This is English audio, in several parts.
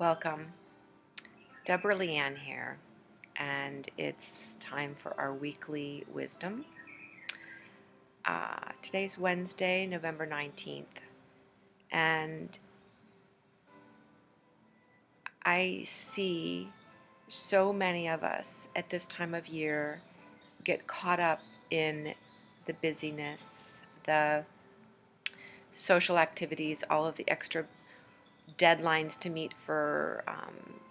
Welcome. Deborah Leanne here, and it's time for our weekly wisdom. Today's Wednesday, November 19th, and I see so many of us at this time of year get caught up in the busyness, the social activities, all of the extra deadlines to meet for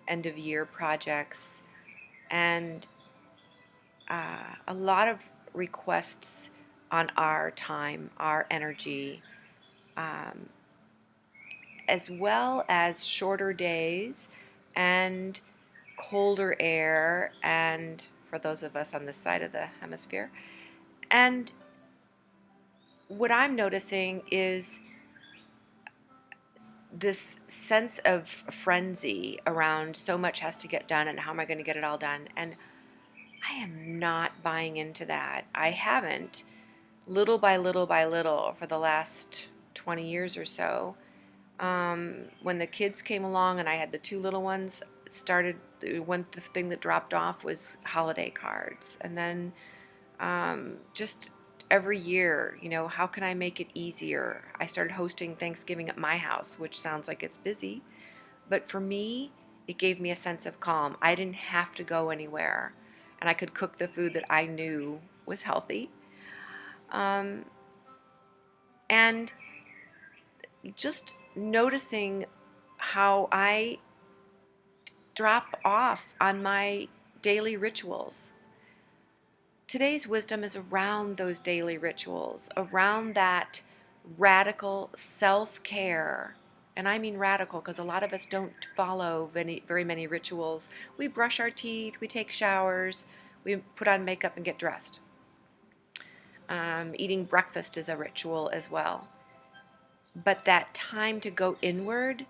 end of year projects, and a lot of requests on our time, our energy, um, as well as shorter days and colder air, and for those of us on this side of the hemisphere. And what I'm noticing is this sense of frenzy around so much has to get done and how am I going to get it all done. And I am not buying into that. I haven't, little by little by little, for the last 20 years or so. When the kids came along and I had the two little ones, it started, one thing that dropped off was holiday cards. And then just every year, how can I make it easier? I started hosting Thanksgiving at my house, which sounds like it's busy. But for me, it gave me a sense of calm. I didn't have to go anywhere. And I could cook the food that I knew was healthy. Um, and just noticing how I drop off on my daily rituals. Today's wisdom is around those daily rituals, around that radical self-care. And I mean radical because a lot of us don't follow very many rituals. We brush our teeth, we take showers, we put on makeup and get dressed. Eating breakfast is a ritual as well. But that time to go inward,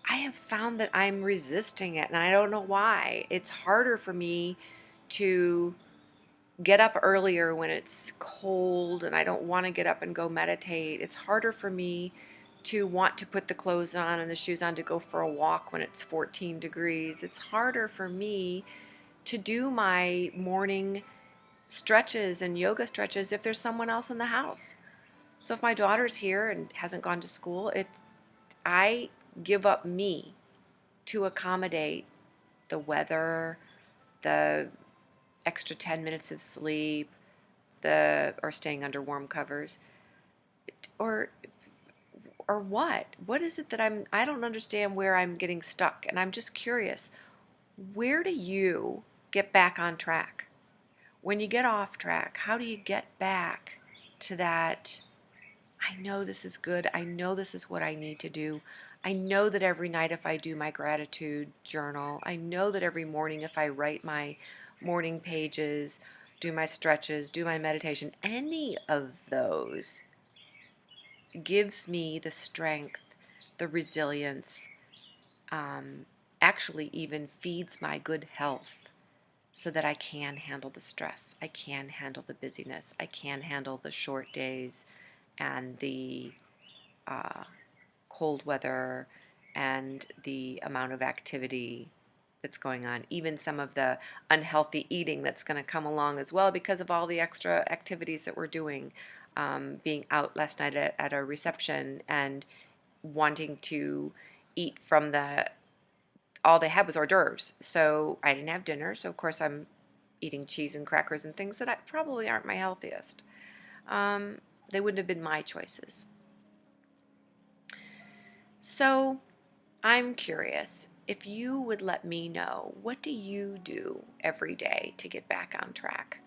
I have found that I'm resisting it, and I don't know why. It's harder for me to get up earlier when it's cold and I don't want to get up and go meditate. It's harder for me to want to put the clothes on and the shoes on to go for a walk when it's 14 degrees. It's harder for me to do my morning stretches and yoga stretches if there's someone else in the house. So if my daughter's here and hasn't gone to school, I give up me to accommodate the weather, the extra 10 minutes of sleep, or staying under warm covers, or what? What is it that I don't understand where I'm getting stuck, and I'm just curious. Where do you get back on track? When you get off track, how do you get back to that? I know this is good. I know this is what I need to do. I know that every night if I do my gratitude journal, I know that every morning if I write my morning pages, do my stretches, do my meditation, any of those gives me the strength, the resilience, actually even feeds my good health so that I can handle the stress. I can handle the busyness. I can handle the short days and the cold weather and the amount of activity that's going on, even some of the unhealthy eating that's going to come along as well because of all the extra activities that we're doing. Being out last night at a reception and wanting to eat from all they had was hors d'oeuvres. So I didn't have dinner, so of course I'm eating cheese and crackers and things that probably aren't my healthiest. They wouldn't have been my choices. So I'm curious if you would let me know, what do you do every day to get back on track,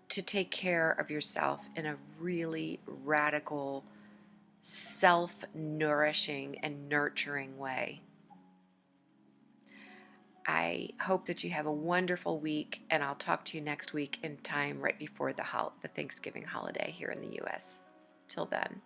to take care of yourself in a really radical, self-nourishing and nurturing way? I hope that you have a wonderful week, and I'll talk to you next week in time right before the Thanksgiving holiday here in the U.S. Till then.